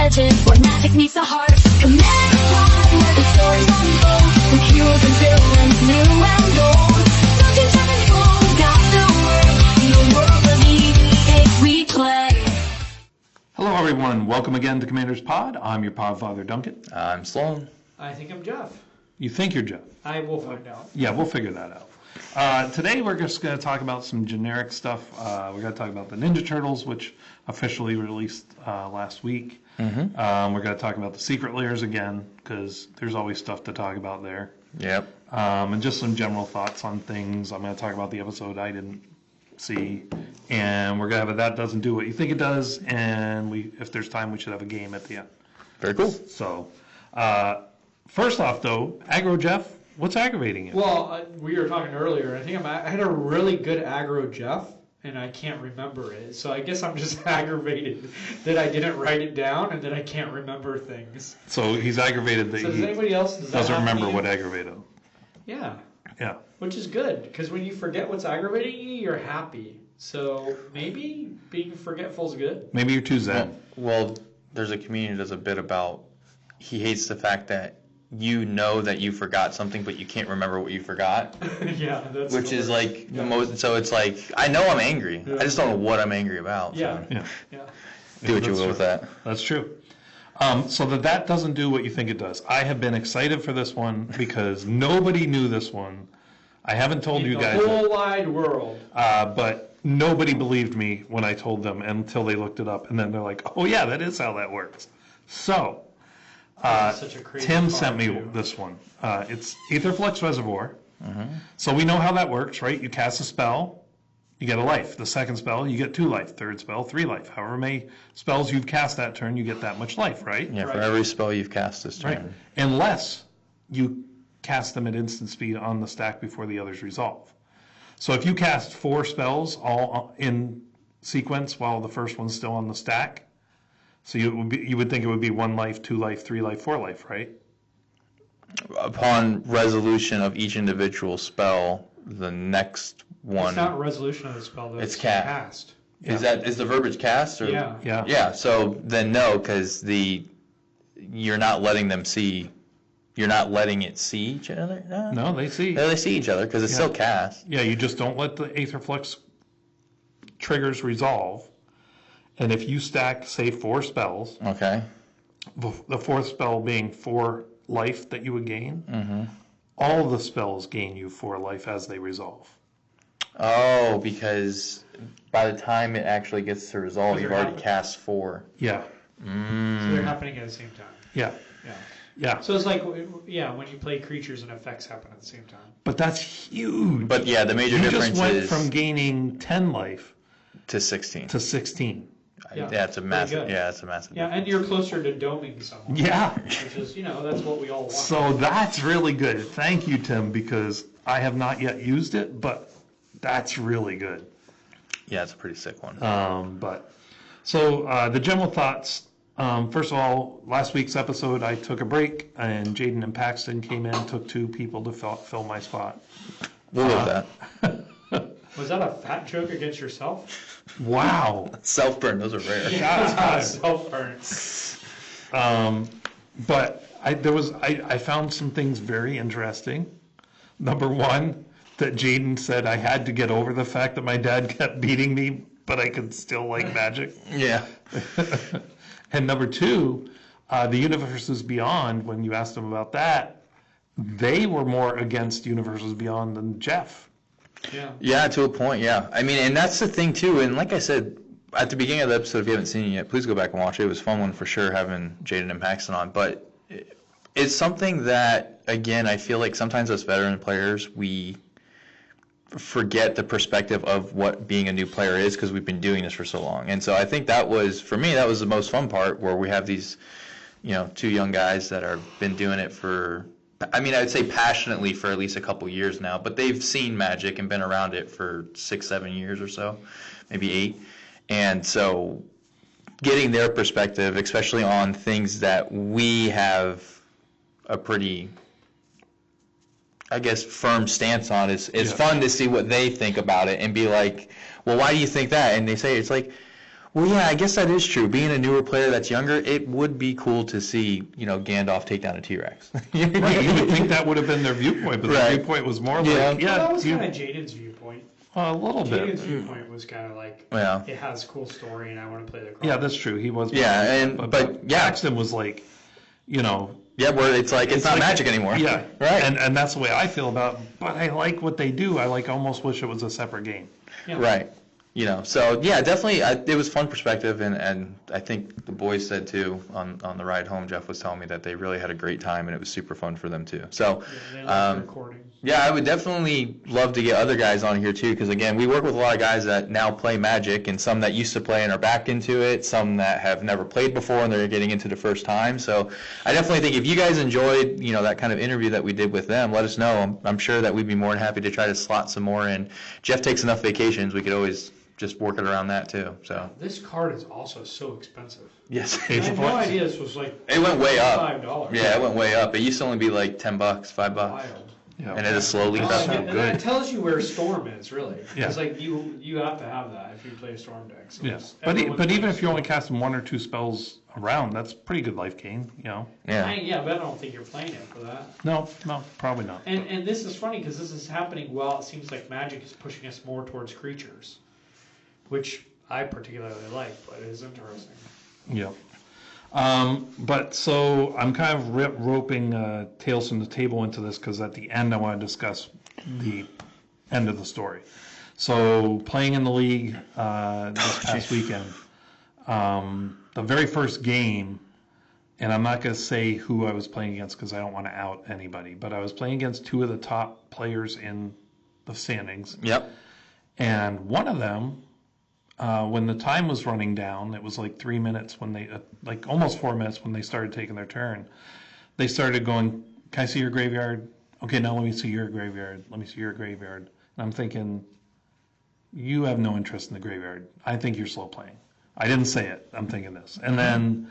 legend where magic meets the heart. Command Pod, where the stories unfold, with heroes and villains new and old. Duncan, Jeff and Sloan got the word, in the world of EVA we play. Hello everyone, welcome again to Commander's Pod. I'm your Podfather Duncan. I'm Sloan. I think I'm Jeff. You think you're Jeff? I will find out. Yeah, we'll figure that out. Today we're just going to talk about some generic stuff. We're going to talk about the Ninja Turtles, which officially released last week. We're going to talk about the Secret Lairs again, because there's always stuff to talk about there. Yep. And just some general thoughts on things. I'm going to talk about the episode I didn't see. And we're going to have a That Doesn't Do What You Think It Does. And if there's time, we should have a game at the end. Very cool. So, first off, though, Aggro Jeff, what's aggravating you? Well, we were talking earlier. I think I had a really good aggro Jeff, and I can't remember it. So I guess I'm just aggravated that I didn't write it down and that I can't remember things. So he's aggravated that So does he anybody else doesn't remember what aggravated him. Yeah. Yeah. Which is good, because when you forget what's aggravating you, you're happy. So maybe being forgetful is good. Maybe you're too zen. Well, there's a comedian who does a bit about he hates the fact that you know that you forgot something, but you can't remember what you forgot. Yeah, that's which is like the most. So it's like I know I'm angry. Yeah. I just don't know what I'm angry about. Yeah. So. Yeah. Do what you will with that. That's true. So that doesn't do what you think it does. I have been excited for this one because nobody knew this one. I haven't told you guys. The whole wide world. But nobody believed me when I told them until they looked it up, and then they're like, "Oh yeah, that is how that works." So. Such a crazy Tim sent me too. this one. It's Aetherflux Reservoir. So we know how that works, right? You cast a spell, you get a life. The second spell, you get 2 life. Third spell, 3 life. However many spells you've cast that turn, you get that much life, right? Yeah, Right. for every spell you've cast this turn. Right. Unless you cast them at instant speed on the stack before the others resolve. So if you cast 4 spells all in sequence while the first one's still on the stack, so you would think it would be 1 life, 2 life, 3 life, 4 life, right? Upon resolution of each individual spell, the next one It's not resolution of the spell, though. It's cast. is the verbiage cast or Yeah. Yeah. Yeah, so then no, because you're not letting them see. You're not letting it see each other. No, they see. No, they see each other because it's still cast. Yeah, you just don't let the Aetherflux triggers resolve. And if you stack, say, 4 spells, Okay. the 4th spell being 4 life that you would gain, all the spells gain you 4 life as they resolve. Oh, because by the time it actually gets to resolve, Because you've they're already cast 4. Yeah, So they're happening at the same time. yeah, Yeah. yeah. So it's like, yeah, when you play creatures and effects happen at the same time. But that's huge. But yeah, the major you difference just went is from gaining 10 life to 16. to 16. Yeah, it's a massive. good. Yeah, it's a massive. Yeah, and you're closer to doming someone. Yeah. Which is, that's what we all want. So that's really good. Thank you, Tim, because I have not yet used it, but that's really good. Yeah, it's a pretty sick one. So the general thoughts. First of all, last week's episode, I took a break, and Jaden and Paxton came in, took 2 people to fill my spot. We'll live that. Was that a fat joke against yourself? Wow. Self-burn, those are rare. Yeah, self-burn. But I found some things very interesting. Number 1, that Jaden said I had to get over the fact that my dad kept beating me, but I could still like magic. Yeah. And number 2, the Universes Beyond, when you asked them about that, they were more against Universes Beyond than Jeff. Yeah. Yeah, to a point, yeah. I mean, and that's the thing, too. And like I said, at the beginning of the episode, if you haven't seen it yet, please go back and watch it. It was a fun one for sure, having Jaden and Paxton on. But it's something that, again, I feel like sometimes as veteran players, we forget the perspective of what being a new player is because we've been doing this for so long. And so I think that was, for me, that was the most fun part, where we have these, 2 young guys that have been doing it for, I mean, I would say passionately for at least a couple years now, but they've seen Magic and been around it for 6-7 years or so, maybe 8. And so getting their perspective, especially on things that we have a pretty, I guess, firm stance on, is fun to see what they think about it and be like, well, why do you think that? And they say, it's like, Well, yeah, I guess that is true. Being a newer player that's younger, it would be cool to see, Gandalf take down a T-Rex. Right, you would think that would have been their viewpoint, but Right. their viewpoint was more like, Well, that was kind of Jaden's viewpoint. a little Jaden's bit. viewpoint was kind of like, Yeah. it has cool story and I want to play the card. Yeah, that's true. He was. Yeah, but yeah. Paxton was like, Yeah, where it's like, it's not like Magic anymore. Yeah, Right. And that's the way I feel about it. But I like what they do. I almost wish it was a separate game. Yeah. Right. So yeah, definitely, it was fun perspective, and I think the boys said too on the ride home. Jeff was telling me that they really had a great time, and it was super fun for them too. So, They love the recording. yeah, I would definitely love to get other guys on here too, because again, we work with a lot of guys that now play Magic, and some that used to play and are back into it, some that have never played before and they're getting into the first time. So, I definitely think if you guys enjoyed, that kind of interview that we did with them, let us know. I'm sure that we'd be more than happy to try to slot some more in. Jeff takes enough vacations, we could always just work it around that too. So This card is also so expensive. yes, I had no idea this was like it went way up. $5. Yeah, it went way up. It used to only be like $10, $5, Wild. Yeah. and it is slowly Well, crept and up. that tells you where Storm is, really. Yeah. It's like you have to have that if you play a Storm deck. So Yes, but even if you're only casting 1 or 2 spells around, that's pretty good life gain. Yeah, But I don't think you're playing it for that. No, probably not. And this is funny because this is happening while it seems like Magic is pushing us more towards creatures, which I particularly like, but it is interesting. Yeah. But so I'm kind of roping Tales from the Table into this because at the end I want to discuss the end of the story. So playing in the league this past weekend, the very first game, and I'm not going to say who I was playing against because I don't want to out anybody, but I was playing against 2 of the top players in the standings. Yep. And one of them, when the time was running down, it was like 3 minutes when they, like almost 4 minutes when they started taking their turn. They started going, "Can I see your graveyard? Okay, now let me see your graveyard. Let me see your graveyard." And I'm thinking, you have no interest in the graveyard. I think you're slow playing. I didn't say it. I'm thinking this. And then,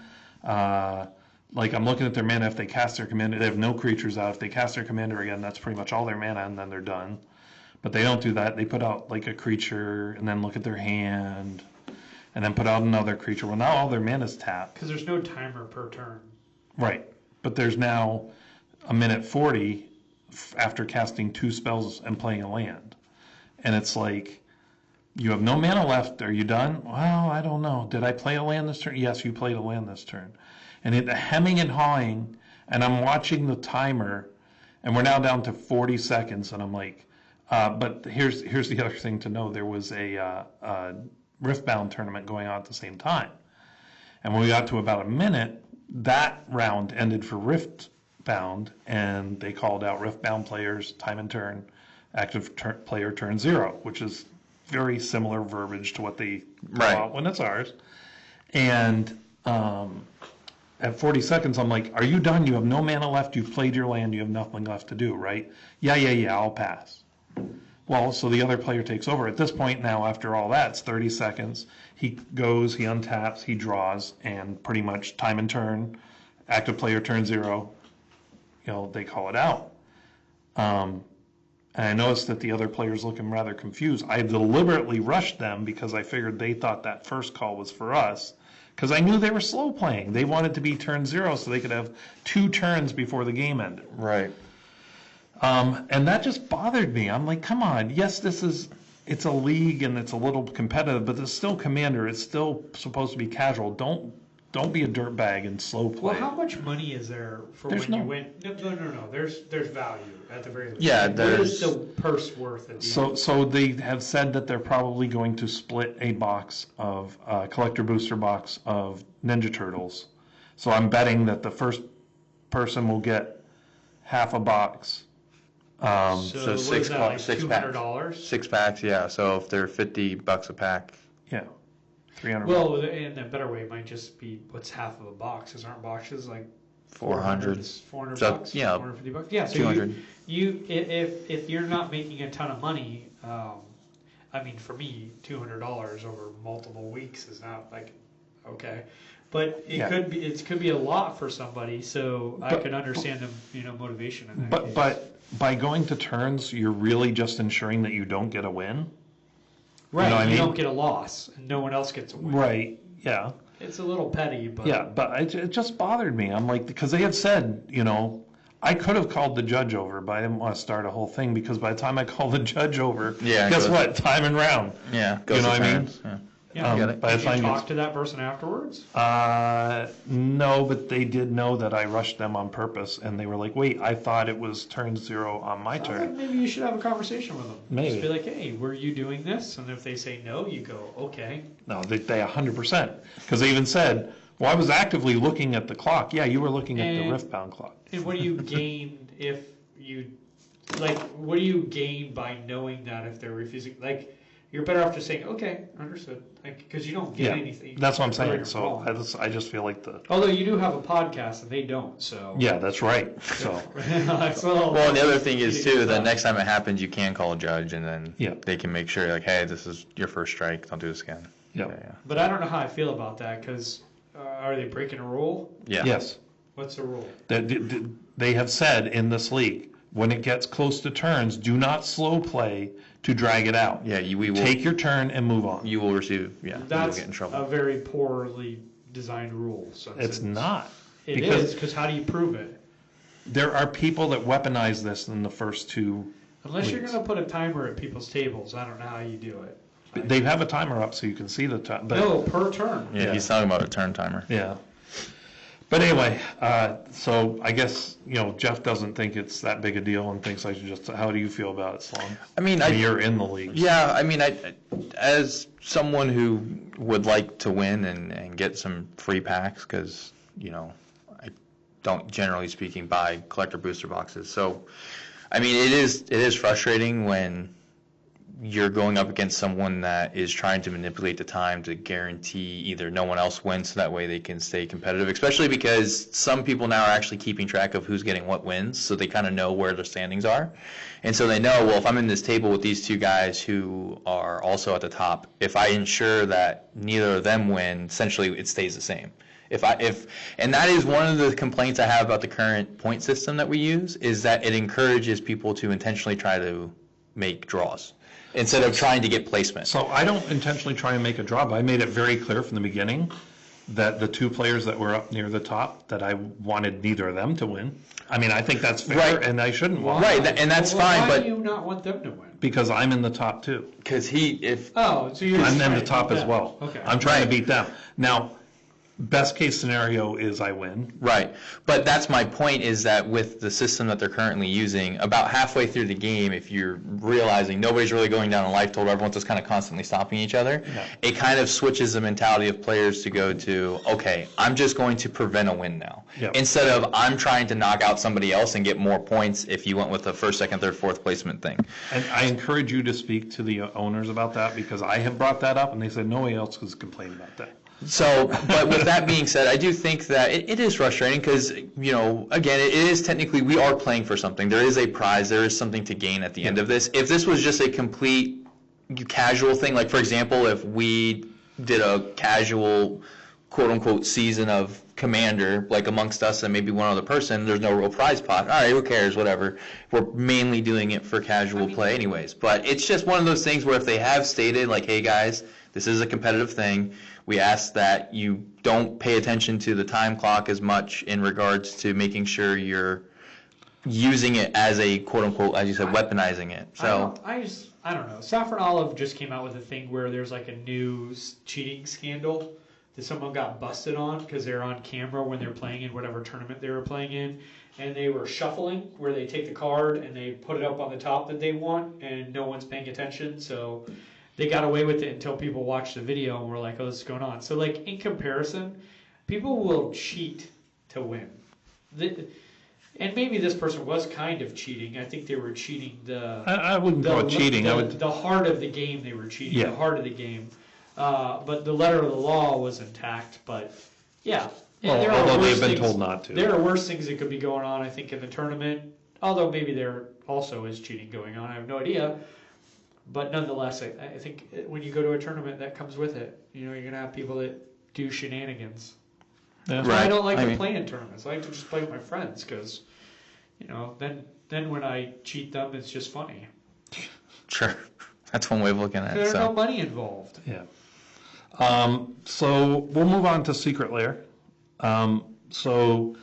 like I'm looking at their mana. If they cast their commander, they have no creatures out. If they cast their commander again, that's pretty much all their mana, and then they're done. But they don't do that. They put out like a creature and then look at their hand and then put out another creature. Well, now all their mana's tapped. Because there's no timer per turn. Right. But there's now a minute 40 after casting 2 spells and playing a land. And it's like, you have no mana left. Are you done? Well, I don't know. Did I play a land this turn? Yes, you played a land this turn. And the hemming and hawing, and I'm watching the timer, and we're now down to 40 seconds, and I'm like, but here's the other thing to know. There was a Riftbound tournament going on at the same time. And when we got to about a minute, that round ended for Riftbound, and they called out Riftbound players, time and turn, active player turn 0, which is very similar verbiage to what they call out when it's ours. And at 40 seconds, I'm like, are you done? You have no mana left. You've played your land. You have nothing left to do, right? Yeah, I'll pass. Well, so the other player takes over. At this point now, after all that, it's 30 seconds. He goes, he untaps, he draws, and pretty much time and turn, active player turn 0, they call it out. And I noticed that the other player's looking rather confused. I deliberately rushed them because I figured they thought that first call was for us, because I knew they were slow playing. They wanted to be turn 0 so they could have 2 turns before the game ended. Right. And that just bothered me. I'm like, come on. Yes, it's a league and it's a little competitive, but it's still Commander. It's still supposed to be casual. Don't be a dirtbag and slow play. Well, how much money is there for There's when no- you win? No. There's value at the very least. Yeah, What is there's- the purse worth at the end? So they have said that they're probably going to split a box of collector booster box of Ninja Turtles. So I'm betting that the first person will get half a box. So So what six is that, like six packs. $200? 6 packs, yeah. So if they're $50 a pack, Yeah, 300. Well, and a better way might just be what's half of a box? Because aren't boxes like 400. $400 So, bucks? yeah, $450? Yeah, so 200. if you're not making a ton of money, I mean, for me, $200 over multiple weeks is not like, okay. But it could be a lot for somebody, so I can understand the motivation in that case. But by going to turns, you're really just ensuring that you don't get a win. Right, You know what I mean? don't get a loss, and no one else gets a win. Right, yeah. It's a little petty, but... Yeah, but it just bothered me. I'm like, because they had said, I could have called the judge over, but I didn't want to start a whole thing because by the time I call the judge over, guess what? Time and round. Yeah, you know what I mean? Yeah. Yeah, by the did time you talk to that person afterwards? No, but they did know that I rushed them on purpose, and they were like, "Wait, I thought it was turn 0 on my Sounds like turn." maybe you should have a conversation with them. Maybe. Just be like, "Hey, were you doing this?" And if they say no, you go, "Okay." No, they 100%, because they even said, "Well, I was actively looking at the clock." Yeah, you were looking at the rift-bound clock. And what do you gain if you, what do you gain by knowing that if they're refusing? You're better off just saying, "Okay, understood," because you don't get anything. That's what I'm saying. You're So wrong. I just feel like Although you do have a podcast and they don't, so. Yeah, that's right. So. Well, and the other thing is too that next time it happens, you can call a judge, and then they can make sure, like, hey, this is your first strike. Don't do this again. Yeah. But I don't know how I feel about that because are they breaking a rule? Yeah. Yes. What's the rule? They have said in this league, when it gets close to turns, do not slow play to drag it out. Yeah, we will take your turn and move on. You will receive. Yeah, you will That's get in trouble. a very poorly designed rule. It's not. It is because how do you prove it? There are people that weaponize this in the first two. Unless you're leagues. going to put a timer at people's tables, I don't know how you do it. They have a timer up so you can see the time. No, per turn. Yeah, he's talking about a turn timer. Yeah. But anyway, so I guess, Jeff doesn't think it's that big a deal and thinks I should just, how do you feel about it, Sloan? I mean, you're in the league. Yeah, I mean, as someone who would like to win and get some free packs, because, I don't, generally speaking, buy collector booster boxes. So, I mean, it is frustrating when you're going up against someone that is trying to manipulate the time to guarantee either no one else wins so that way they can stay competitive, especially because some people now are actually keeping track of who's getting what wins, so they kind of know where their standings are. And so they know, well, if I'm in this table with these two guys who are also at the top, if I ensure that neither of them win, essentially it stays the same. And that is one of the complaints I have about the current point system that we use, is that it encourages people to intentionally try to make draws instead of trying to get placement. So I don't intentionally try and make a draw, but I made it very clear from the beginning that the two players that were up near the top, that I wanted neither of them to win. I mean, I think that's fair, Right. and I shouldn't want Right, and that's fine, Why but do you not want them to win? because I'm in the top too. because Oh, so you're I'm in trying the to top beat as them. well. Okay. I'm trying to Right. beat them. Now, best case scenario is I win. Right, but that's my point, is that with the system that they're currently using, about halfway through the game, if you're realizing nobody's really going down a life total, everyone's just kind of constantly stopping each other, it kind of switches the mentality of players to go to, okay, I'm just going to prevent a win now. Yep. Instead of I'm trying to knock out somebody else and get more points if you went with the first, second, third, fourth placement thing. And I encourage you to speak to the owners about that, because I have brought that up and they said nobody else has complained about that. So, but with that being said, I do think that it is frustrating because, again, it is technically, we are playing for something. There is a prize. There is something to gain at the end of this. If this was just a complete casual thing, like, for example, if we did a casual, quote-unquote, season of Commander, like amongst us and maybe one other person, there's no real prize pot. All right, who cares, whatever. We're mainly doing it for casual play anyways. But it's just one of those things where if they have stated, like, hey, guys, this is a competitive thing, we ask that you don't pay attention to the time clock as much in regards to making sure you're using it as a quote-unquote, as you said, weaponizing it. So I don't know. Saffron Olive just came out with a thing where there's like a new cheating scandal that someone got busted on because they're on camera when they're playing in whatever tournament they were playing in, and they were shuffling where they take the card and they put it up on the top that they want and no one's paying attention, so they got away with it until people watched the video and were like, oh, this is going on. So, like, in comparison, people will cheat to win. And maybe this person was kind of cheating. I think they were cheating I wouldn't call it cheating. The heart of the game they were cheating, Yeah. the heart of the game. But the letter of the law was intact. But, yeah. And Well, there are although worse they've been things- told not to. There are worse things that could be going on, I think, in the tournament. Although maybe there also is cheating going on. I have no idea. But nonetheless, I think when you go to a tournament, that comes with it. You're going to have people that do shenanigans. Yeah. That's why I Right. don't like I to mean- play in tournaments. I like to just play with my friends because, then when I cheat them, it's just funny. sure. That's one way of looking at it. There's So no money involved. Yeah. So we'll move on to Secret Lair. So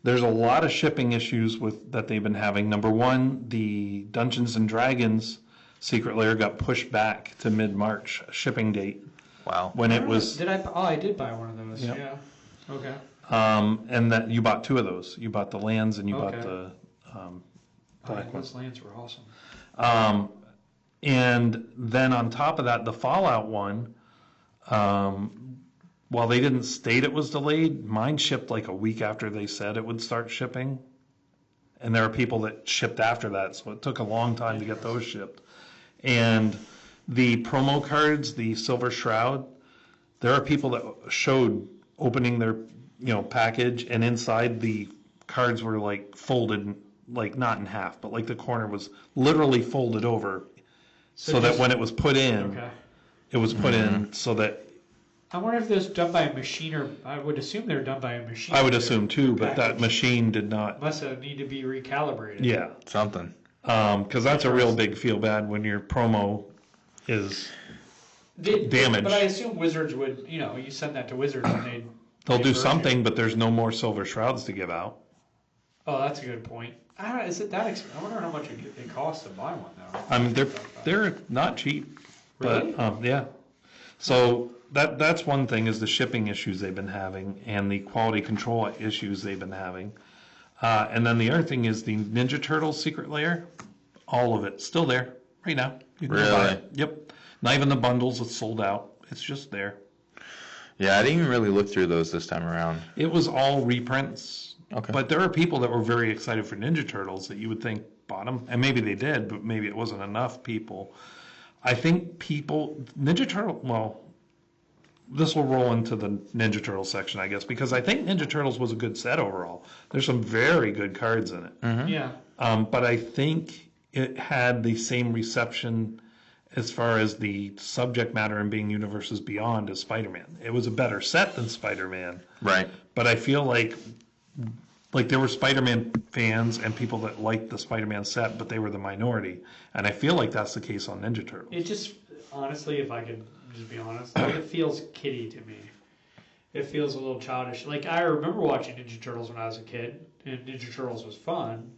there's a lot of shipping issues that they've been having. Number one, the Dungeons and Dragons Secret Lair got pushed back to mid-March shipping date. wow. When it was, I did buy one of those. Yep. Yeah. Okay. and that you bought two of those. You bought the lands and you bought Okay. the black one. Those lands were awesome. And then on top of that, the Fallout one, while they didn't state it was delayed, mine shipped like a week after they said it would start shipping. And there are people that shipped after that, so it took a long time to get those shipped. And the promo cards, the Silver Shroud, there are people that showed opening their package, and inside the cards were like folded, like not in half, but like the corner was literally folded over, so that when it was put in, Okay. it was put in so that, I wonder if those done by a machine, or I would assume they're done by a machine. I would assume too, but that Package. machine did not. Must have need to be recalibrated. Yeah, Something. because that's a real big feel bad when your promo is damaged. But I assume Wizards would, you send that to Wizards and They'll do reverse it. something, but there's no more Silver Shrouds to give out. Oh, that's a good point. I don't know, is it that expensive? I wonder how much it costs to buy one though. I mean, they're not cheap, but Really? yeah. So that's one thing, is the shipping issues they've been having and the quality control issues they've been having. And then the other thing is the Ninja Turtles Secret Lair. All of it still there right now. You can go buy Really? it. Yep. Not even the bundles. It's sold out. It's just there. Yeah, I didn't even really look through those this time around. It was all reprints. Okay. But there are people that were very excited for Ninja Turtles that you would think bought them, and maybe they did, but maybe it wasn't enough people. I think Ninja Turtle, well, this will roll into the Ninja Turtle section, I guess, because I think Ninja Turtles was a good set overall. There's some very good cards in it. Mm-hmm. Yeah. But I think it had the same reception as far as the subject matter and being universes beyond as Spider-Man. It was a better set than Spider-Man. Right. But I feel like there were Spider-Man fans and people that liked the Spider-Man set, but they were the minority. And I feel like that's the case on Ninja Turtles. It just, honestly, if I could just be honest, it feels kiddie to me. It feels a little childish. Like, I remember watching Ninja Turtles when I was a kid, and Ninja Turtles was fun.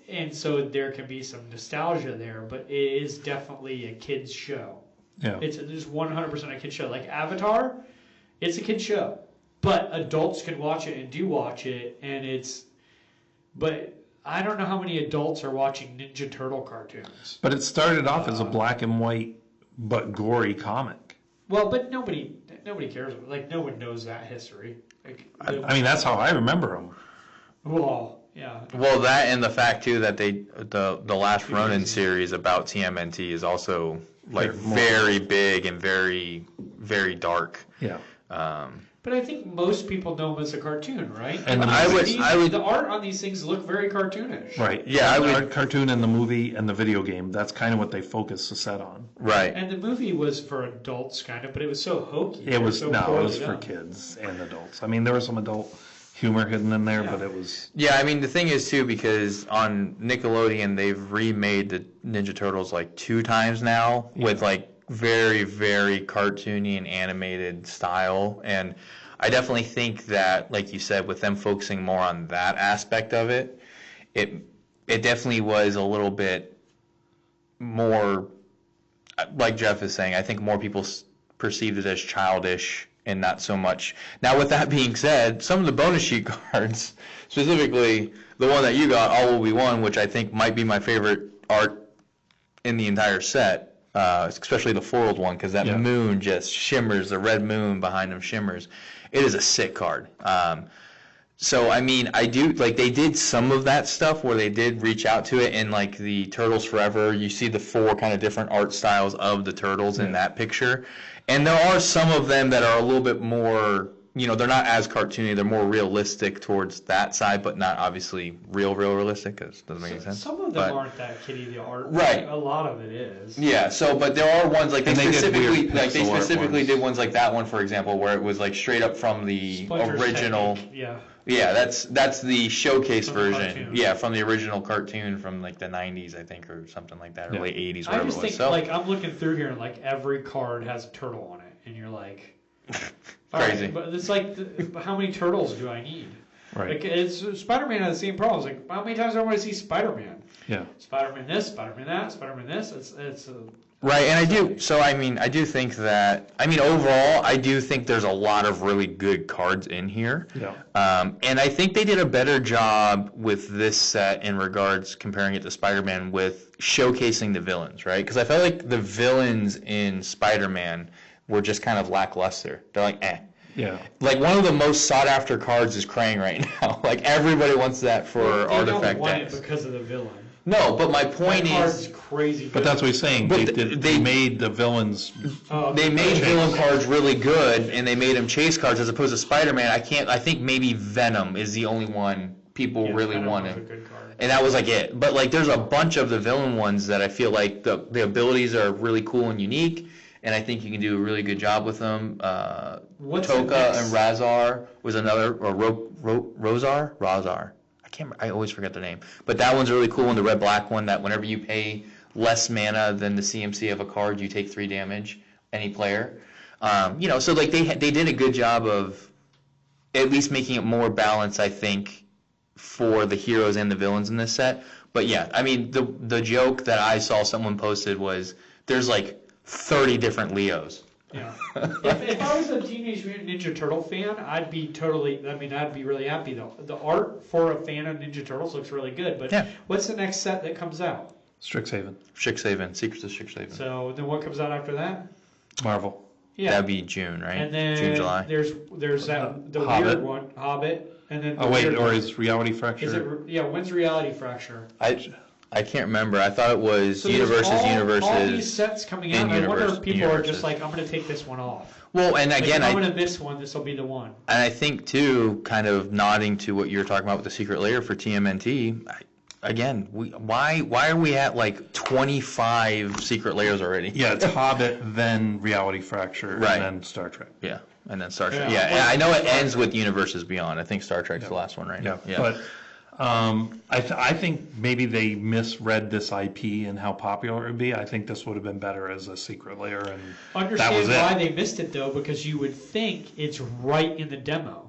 And so there can be some nostalgia there, but it is definitely a kid's show. Yeah. It's just 100% a kid's show. Like Avatar, it's a kid's show. But adults can watch it and do watch it, but I don't know how many adults are watching Ninja Turtle cartoons. But it started off as a black and white but gory comic. Well, but nobody cares. Like, no one knows that history. Like, I mean, that's how I remember them. well, yeah. Well, that and the fact too that the last Ronin series about TMNT is also like very big and very, very dark. Yeah. But I think most people know them as a cartoon, right? And the art on these things look very cartoonish. Right. Yeah, I would- The cartoon and the movie and the video game, that's kind of what they focused the set on. Right. And the movie was for adults, kind of, but it was so hokey. It was so no, it poorly was for done. kids and adults. I mean, there was some adult humor hidden in there, but it was. Yeah, I mean the thing is too, because on Nickelodeon they've remade the Ninja Turtles like 2 times now with like very, very cartoony and animated style, and I definitely think that, like you said, with them focusing more on that aspect of it, it definitely was a little bit more, like Jeff is saying, I think more people perceived it as childish and not so much. Now, with that being said, some of the bonus sheet cards, specifically the one that you got, All Will Be One, which I think might be my favorite art in the entire set, especially the foiled one, because that moon just shimmers, the red moon behind them shimmers. It is a sick card. So, I mean, I do, like, they did some of that stuff where they did reach out to it in, like, the Turtles Forever. You see the 4 kind of different art styles of the Turtles in that picture. And there are some of them that are a little bit more they're not as cartoony. They're more realistic towards that side, but not obviously real realistic, because it doesn't make any sense. Some of them aren't that kiddie, the art. Right. A lot of it is. Yeah, but there are ones like they specifically ones. did ones like that one, for example, where it was like straight up from the Splinter's original. technique, yeah. Yeah, that's the showcase From the version. cartoon. Yeah, from the original cartoon from like the 90s, I think, or something like that, or Yeah. late 80s, I whatever just it was. think, So like, I'm looking through here and, like, every card has a turtle on it. And you're like, all crazy. right, but it's like, how many turtles do I need? Right. Like, Spider-Man has the same problem. It's like, how many times do I want to see Spider-Man? Yeah. Spider-Man this, Spider-Man that, Spider-Man this. It's right, and I do think that, overall, I do think there's a lot of really good cards in here. Yeah. And I think they did a better job with this set in regards, comparing it to Spider-Man, with showcasing the villains, right? Because I felt like the villains in Spider-Man were just kind of lackluster. They're like, eh. Yeah. Like, one of the most sought-after cards is Krang right now. Like, everybody wants that for artifact They don't want decks. it because of the villain. No, but my point That card's is, crazy good. But that's what he's saying. But They made the villains. Oh, they made Chase. villain cards really good, and they made them chase cards as opposed to Spider-Man. I think maybe Venom is the only one people yeah, really Venom wanted. was a good card. And that was like it. But like, there's a bunch of the villain ones that I feel like the abilities are really cool and unique, and I think you can do a really good job with them. What's the Toka next? and Razar was another, or Razar. I can't. I always forget the name. But that one's really cool. And the red-black one, that whenever you pay less mana than the CMC of a card, you take 3 damage. Any player. So like they did a good job of at least making it more balanced, I think, for the heroes and the villains in this set. But yeah, the joke that I saw someone posted was there's like 30 different Leos. Yeah. if I was a Teenage Mutant Ninja Turtle fan, I'd be really happy though. The art for a fan of Ninja Turtles looks really good, but Yeah. what's the next set that comes out? Strixhaven. Secrets of Strixhaven. So then what comes out after that? Marvel. Yeah. That'd be June, right? And then June, July. there's that the Hobbit. weird one, Hobbit, and then the Oh wait, weird or one. is Reality Fracture? When's Reality Fracture? I can't remember. I thought it was So there's Universes. all these sets coming out. in And I wonder universe- if people are universes. just like, I'm going to take this one off. Well, and again, like, if I'm going to miss one, this will be the one. and I think too, kind of nodding to what you were talking about with the Secret Lair for TMNT. Why are we at like 25 Secret Lairs already? Yeah, it's Hobbit, then Reality Fracture, Right. and then Star Trek. Yeah, and then Star Trek. Yeah. Yeah, and I know it ends with Universes Beyond. I think Star Trek's the last one, right? Yeah. But I think maybe they misread this IP and how popular it would be. I think this would have been better as a Secret Lair, and that was Understand why it. they missed it though, because you would think it's right in the demo.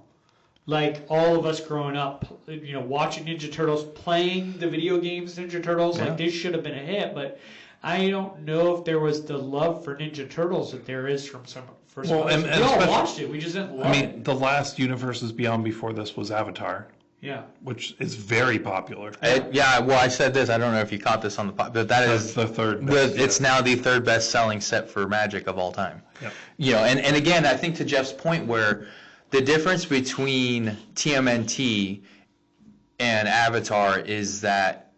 Like all of us growing up, watching Ninja Turtles, playing the video games Ninja Turtles, Yeah. like this should have been a hit. But I don't know if there was the love for Ninja Turtles that there is for some Well, and we all especially- watched it, we just didn't love it. The last Universes Beyond before this was Avatar, Yeah. which is very popular. I said this. I don't know if you caught this on the pod, but that is the third best. It's now the third best-selling set for Magic of all time. Yep. And again, I think to Jeff's point, where the difference between TMNT and Avatar is that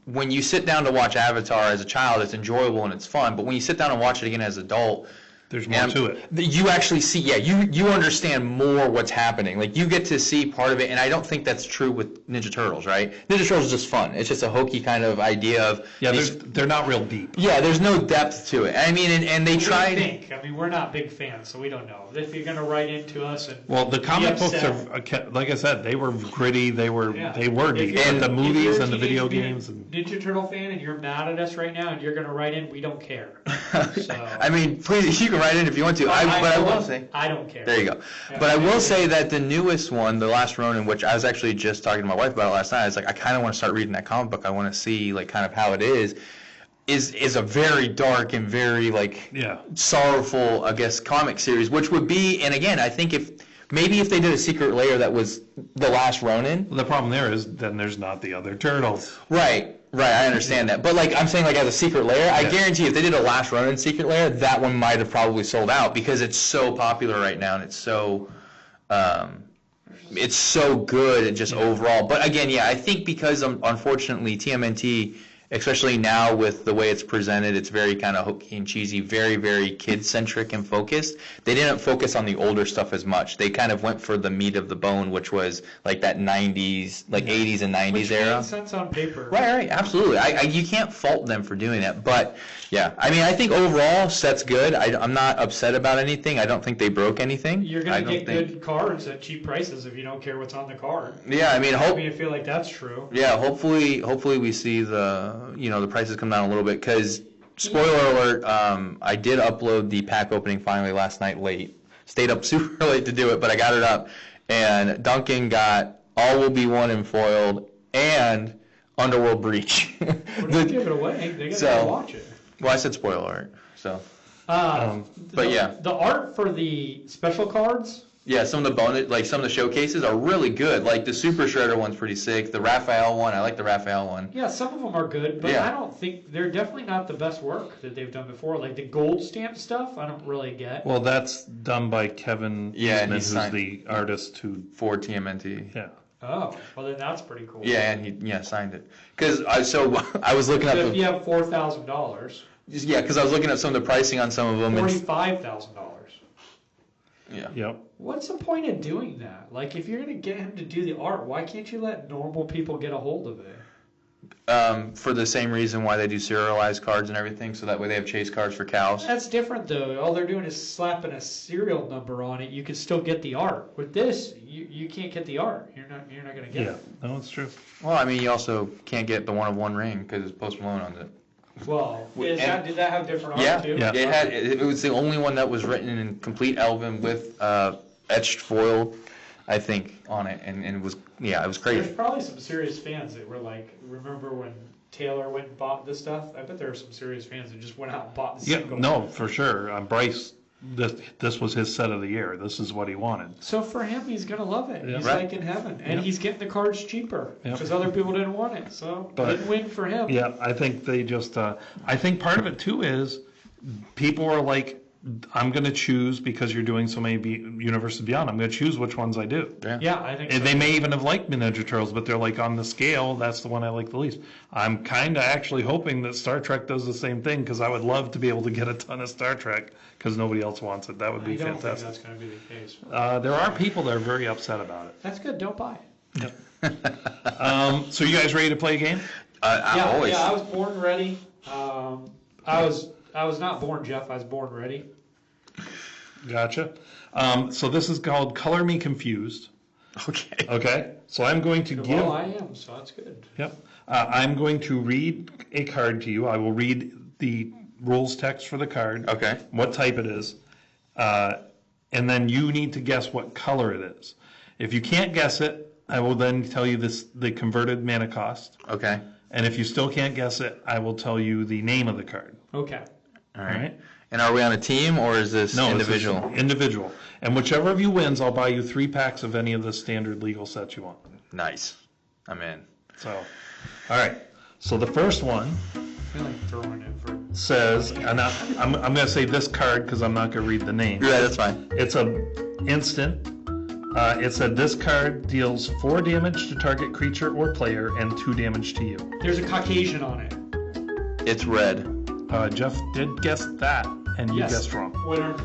when you sit down to watch Avatar as a child, it's enjoyable and it's fun. But when you sit down and watch it again as an adult, There's more to it. you actually see, you understand more what's happening. Like, you get to see part of it, and I don't think that's true with Ninja Turtles, right? Ninja Turtles is just fun. It's just a hokey kind of idea of... Yeah, they're not real deep. Yeah, there's no depth to it. And they What do you tried... think? We're not big fans, so we don't know. If you're going to write into us and Well, the comic books upset. are, like I said, they were gritty. They were Yeah. deep. If And the you're movies a and the Teenage video Mutant games. And Ninja Turtle fan and you're mad at us right now and you're going to write in, we don't care. So, please, you can write in if you want to. But I will say... I don't care. There you go. Yeah. But I will say that the newest one, The Last Ronin, which I was actually just talking to my wife about it last night, I was like, I kind of want to start reading that comic book. I want to see like kind of how it is a very dark and very sorrowful, I guess, comic series, which would be, and again, I think if they did a Secret Lair that was The Last Ronin. the problem there is then there's not the other turtles. Right, I understand that. But like I'm saying, like as a Secret Lair, I Yeah. guarantee if they did a Last Ronin Secret Lair, that one might have probably sold out because it's so popular right now and it's so good and just overall. But again, I think because unfortunately TMNT especially now with the way it's presented, it's very kind of hokey and cheesy, very, very kid-centric and focused. They didn't focus on the older stuff as much. They kind of went for the meat of the bone, which was like that 90s, like 80s and 90s Which era. makes sense on paper. Right, absolutely. You can't fault them for doing that. But, yeah, I mean, I think overall, set's good. I'm not upset about anything. I don't think they broke anything. You're going to get good cards at cheap prices if you don't care what's on the card. Yeah, I mean, I feel like that's true. Yeah, hopefully we see the prices come down a little bit, because spoiler alert, I did upload the pack opening finally last night late. Stayed up super late to do it, but I got it up. And Duncan got All Will Be One in foiled and Underworld Breach. Well, don't give it away. They got to watch it. Well, I said spoiler alert, so. But yeah. The art for the special cards. Yeah, some of the bonus, like some of the showcases are really good. Like the Super Shredder one's pretty sick. The Raphael one, I like the Raphael one. Yeah, some of them are good, but Yeah. I don't think they're definitely not the best work that they've done before. Like the gold stamp stuff, I don't really get. Well, that's done by Kevin Yeah, and Eastman, he's who's signed- the artist who. For TMNT. Yeah. Oh, well then that's pretty cool. Yeah, and he signed it. Because I was looking up. So if you have $4,000, Yeah, because I was looking at some of the pricing on some of them. And, $45,000. yeah. Yep. What's the point of doing that? Like, if you're going to get him to do the art, why can't you let normal people get a hold of it? For the same reason why they do serialized cards and everything, so that way they have chase cards for cows. That's different, though. All they're doing is slapping a serial number on it. You can still get the art. With this, you can't get the art. You're not going to get Yeah. it. No, it's true. Well, I mean, you also can't get the one of one ring because it's Post Malone on it. Well, And- did that have different art, Yeah, too? Yeah. it was the only one that was written in complete Elven with etched foil, I think, on it, and it was There's crazy. probably some serious fans that were like, remember when Taylor went and bought this stuff? I bet there were some serious fans that just went out and bought the Yeah. single. No, for sure. Bryce, this was his set of the year. This is what he wanted. So for him, he's going to love it. Yeah. He's Right. like in heaven. And Yeah. he's getting the cards cheaper Yeah. because other people didn't want it. So But- win-win for him. Yeah, I think they just. I think part of it too is people are like, I'm going to choose because you're doing so many Universes Beyond. I'm going to choose which ones I do. Yeah, I think so. And they may even have liked Ninja Turtles, but they're like, on the scale, that's the one I like the least. I'm kind of actually hoping that Star Trek does the same thing, because I would love to be able to get a ton of Star Trek because nobody else wants it. That would be I don't fantastic. think that's going to be the case. There are people that are very upset about it. That's good. Don't buy it. So you guys ready to play a game? I always. I was born ready. I was not born Jeff. I was born ready. Gotcha. So this is called Color Me Confused. Okay. Okay. So I'm going to give. Well, I am, so that's good. Yep. I'm going to read a card to you. I will read the rules text for the card. Okay. What type it is. And then you need to guess what color it is. If you can't guess it, I will then tell you the converted mana cost. Okay. And if you still can't guess it, I will tell you the name of the card. Okay. All All right. right? And are we on a team or is this No, individual? This is individual. And whichever of you wins, I'll buy you 3 packs of any of the standard legal sets you want. Nice. I'm in. So, all right. So the first one I feel like throwing it for. says, and I'm going to say this card because I'm not going to read the name. Yeah, that's fine. It's a instant. It said this card deals 4 damage to target creature or player and 2 damage to you. There's a Caucasian on it. It's red. Jeff did guess that, and you Yes. guessed wrong. Winner.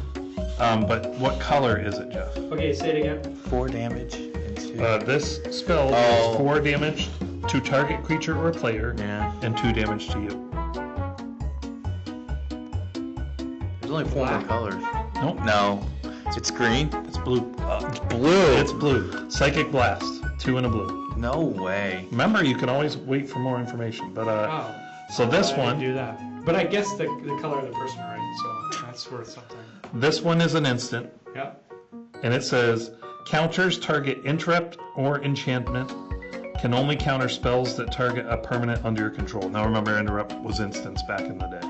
But what color is it, Jeff? Okay, say it again. 4 damage. And 2. This spell Oh. deals 4 damage to target creature or player Yeah. and 2 damage to you. There's only 4 more Black. colors. Nope. No. It's green. It's blue. It's blue. It's blue. Psychic Blast. 2 and a blue. No way. Remember, you can always wait for more information. But Oh. so this I didn't one, do that. But I guess the color of the person right, so that's worth something. this one is an instant, Yeah. and it says counters target interrupt or enchantment. Can only counter spells that target a permanent under your control. Now remember, interrupt was instants back in the day.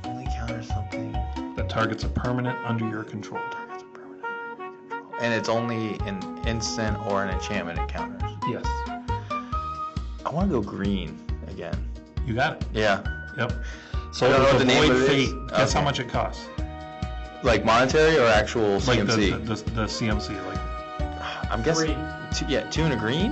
Only counter something. That targets a permanent under your control. Targets a permanent under your control. And it's only an instant or an enchantment it counters. Yes. I want to go green again. You got it. Yeah. Yep. So I don't know with what the name Avoid of it Fate, is. guess how Okay. much it costs? Like monetary or actual Like CMC? the CMC, like I'm guessing. Green. 2 and a green?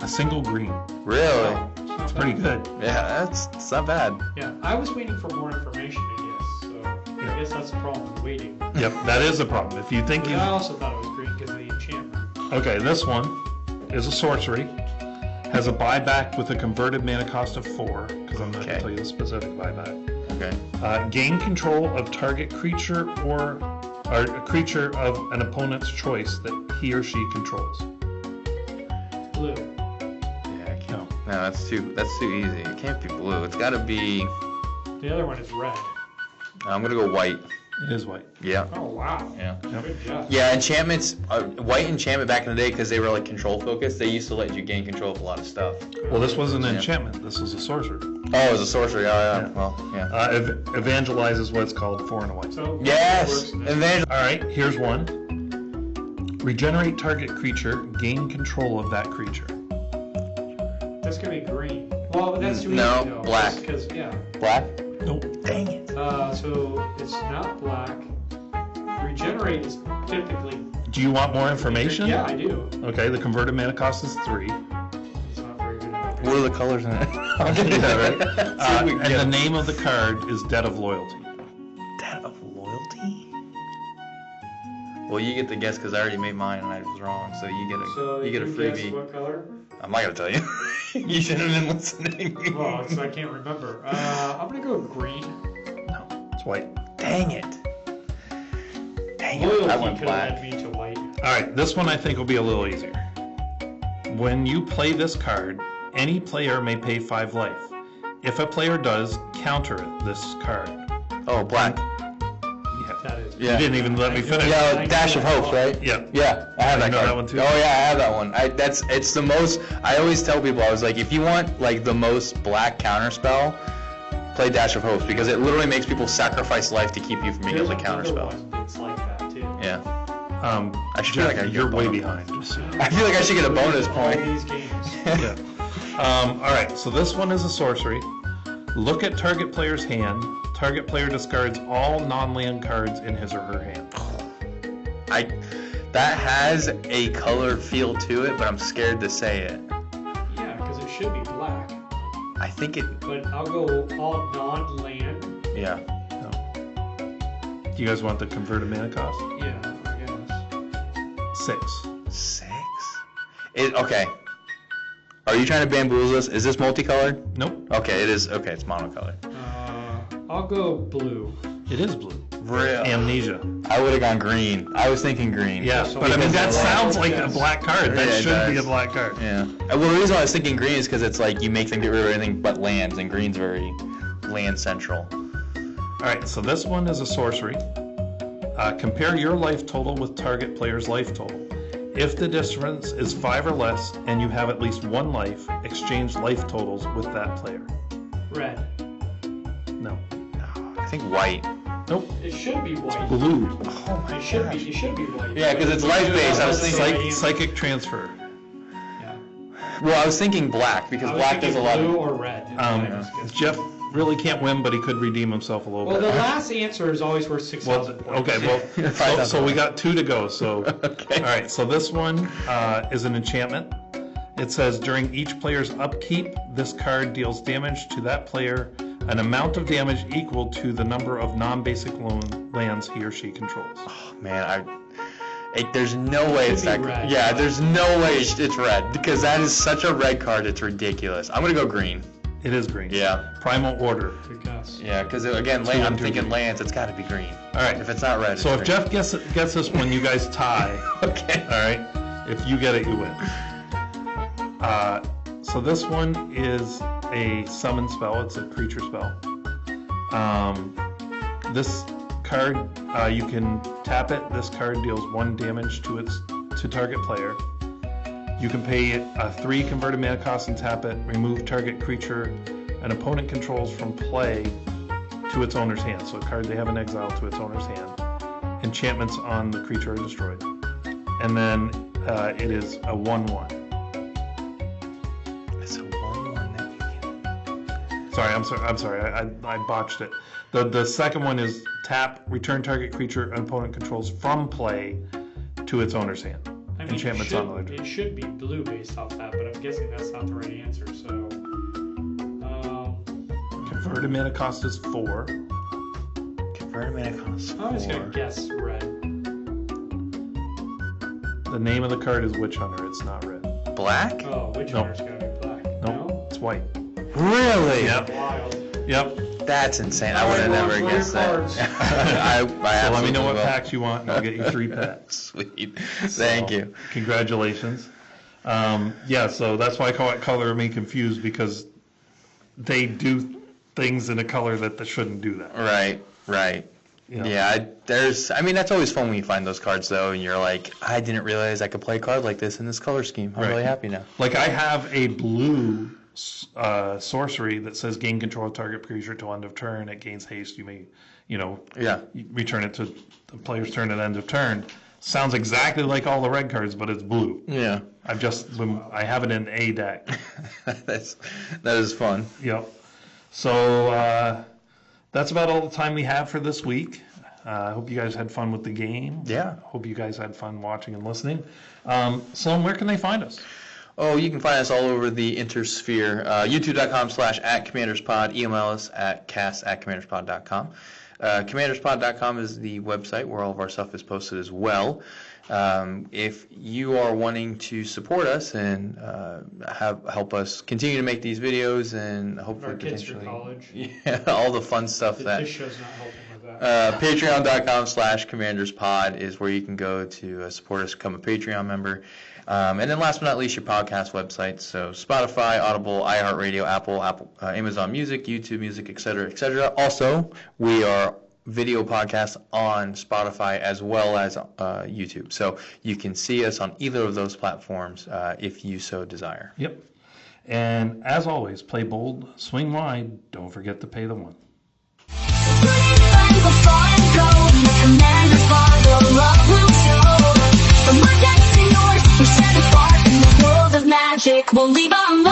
a single green. Really? Oh, It's pretty good. Yeah, it's not bad. Yeah, I was waiting for more information, I guess. So I guess that's the problem with waiting. Yep, that is a problem. If you think But you... I also thought it was green because of the enchantment. Okay, this one is a sorcery. Has a buyback with a converted mana cost of 4, because I'm not going to tell you the specific buyback. Okay. Gain control of target creature or a creature of an opponent's choice that he or she controls. Blue. Yeah, I can't. No, that's too easy. It can't be blue. It's got to be. The other one is red. I'm gonna go white. It is white. Yeah. Oh, wow. Yeah. Good job. Yeah, enchantments, white enchantment back in the day, because they were like control focused, they used to let you gain control of a lot of stuff. Well, this wasn't an enchantment. This was a sorcery. Oh, it was a sorcery. Oh, yeah. Well, yeah. Evangelizes what's called 4 and a white. So Yes! All right, here's one. Regenerate target creature. Gain control of that creature. That's going to be green. Well, that's too easy, No, though. black. Because, yeah. Black? Nope. Dang it. So it's not black. Regenerate is typically. Do you want more information? Yeah, I do. Okay, the converted mana cost is 3. It's not very good. What are the colors in it? Yeah, right? And the name of the card is Debt of Loyalty. Debt of Loyalty? Well, you get the guess because I already made mine and I was wrong, so you get a guess freebie. what color? I'm not gonna tell you. You should have been listening. Well, I can't remember. I'm gonna go green. No, it's white. Dang it. Dang it. I Loyalty went could have black. led me to white. All right, this one I think will be a little easier. When you play this card, any player may pay 5 life. If a player does, counter this card. Oh, black. That is. Yeah. You didn't even let me finish. Yeah, Dash of Hopes, right? Yeah. Yeah, I have You that know card. that one too? Oh yeah, I have that one. It's the most. I always tell people, I was like, if you want like the most black counter spell, play Dash of Hopes because it literally makes people sacrifice life to keep you from being able to counter spell. It's like that too. Yeah. I should feel like I you're get a way bonus. behind. Just so you know. I feel like I should get a bonus All point. these games. Yeah. All right, so this one is a sorcery. Look at target player's hand. Target player discards all non-land cards in his or her hand. That has a color feel to it, but I'm scared to say it. Yeah, because it should be black. I think it. But I'll go all non-land. Yeah. Do you guys want the converted mana cost? Yeah, I guess. 6. 6? Okay. Are you trying to bamboozle us? Is this multicolored? Nope. Okay, it is. Okay, it's monocolored. I'll go blue. It is blue. Real. Amnesia. I would have gone green. I was thinking green. Yeah, So but I mean because that of sounds that, like yes. a black card. That Yeah, it should be a does. black card. Yeah. Well, the reason why I was thinking green is because it's like you make them get rid of everything but lands, and green's very land central. All right, so this one is a sorcery. Compare your life total with target player's life total. If the difference is 5 or less and you have at least 1 life, exchange life totals with that player. Red. No. I think white. Nope. It should be white. Blue. Oh my It should be. It should be white. Yeah, 'cause it's life-based. I was thinking- Psychic transfer. Yeah. Well, I was thinking black because I was black does a thinking lot blue of. or red. Jeff really can't win, but he could redeem himself a little Well, bit. the last answer is always worth 6,000 points. Okay, well, so we got 2 to go. So, Okay. all right. So this one is an enchantment. It says during each player's upkeep, this card deals damage to that player, an amount of damage equal to the number of non-basic lands he or she controls. Man, there's no way it's be that. red. Yeah, there's no way it's red because that is such a red card. It's ridiculous. I'm gonna go green. It is green. Yeah. Primal Order. Good guess. Yeah, because again, Two I'm and two thinking green. lands. It's got to be green. All right. If it's not red, So it's if green. Jeff gets this one, you guys tie. Okay. All right. If you get it, you win. So this one is a summon spell. It's a creature spell. This card, you can tap it. This card deals 1 damage to target player. You can pay 3 converted mana cost and tap it. Remove target creature an opponent controls from play to its owner's hand. So a card they have in exile to its owner's hand. Enchantments on the creature are destroyed. And then it is a 1/1. It's a 1/1 that you can. Sorry, I'm sorry. I botched it. The second one is tap, return target creature an opponent controls from play to its owner's hand. I mean, Enchantments on the it should be blue based off that, but I'm guessing that's not the right answer. So Converted mana cost is 4. Converted mana costs 4. I'm just gonna guess red. The name of the card is Witch Hunter. It's not red. Black? Oh, Witch No. Hunter's gotta be black. Nope, No? it's white. Really? Yep. Wild. Yep. That's insane. I All would right, have well, never play guessed your that. cards. I So let me know absolutely what will. packs you want, and I'll get you 3 packs. Sweet. Thank So, you. Congratulations. Yeah, so that's why I call it Color Me Confused, because they do things in a color that they shouldn't do that. Right. Yeah. Yeah, that's always fun when you find those cards, though, and you're like, I didn't realize I could play a card like this in this color scheme. I'm Right. really happy now. Like, I have a blue sorcery that says gain control of target creature till end of turn. It gains haste. You may, Yeah. return it to the player's turn at end of turn. Sounds exactly like all the red cards, but it's blue. Yeah. I have it in a deck. That is fun. Yep. So that's about all the time we have for this week. I hope you guys had fun with the game. Yeah. Hope you guys had fun watching and listening. Sloan, where can they find us? Oh, you can find us all over the Intersphere. YouTube.com/@CommandersPod. Email us at cast@CommandersPod.com. CommandersPod.com is the website where all of our stuff is posted as well. If you are wanting to support us and help us continue to make these videos and hopefully Our kids through potentially, college. yeah, all the fun stuff This that show's not helping with that. Patreon.com/CommandersPod is where you can go to support us, become a Patreon member. And then last but not least, your podcast websites. So Spotify, Audible, iHeartRadio, Apple, Amazon Music, YouTube Music, etc., etc. Also, we are video podcasts on Spotify as well as YouTube. So you can see us on either of those platforms if you so desire. Yep. And as always, play bold, swing wide, don't forget to pay the one. Commander's Pod, the love will show. From my decks to yours, we're set apart in the world of magic. We'll leave on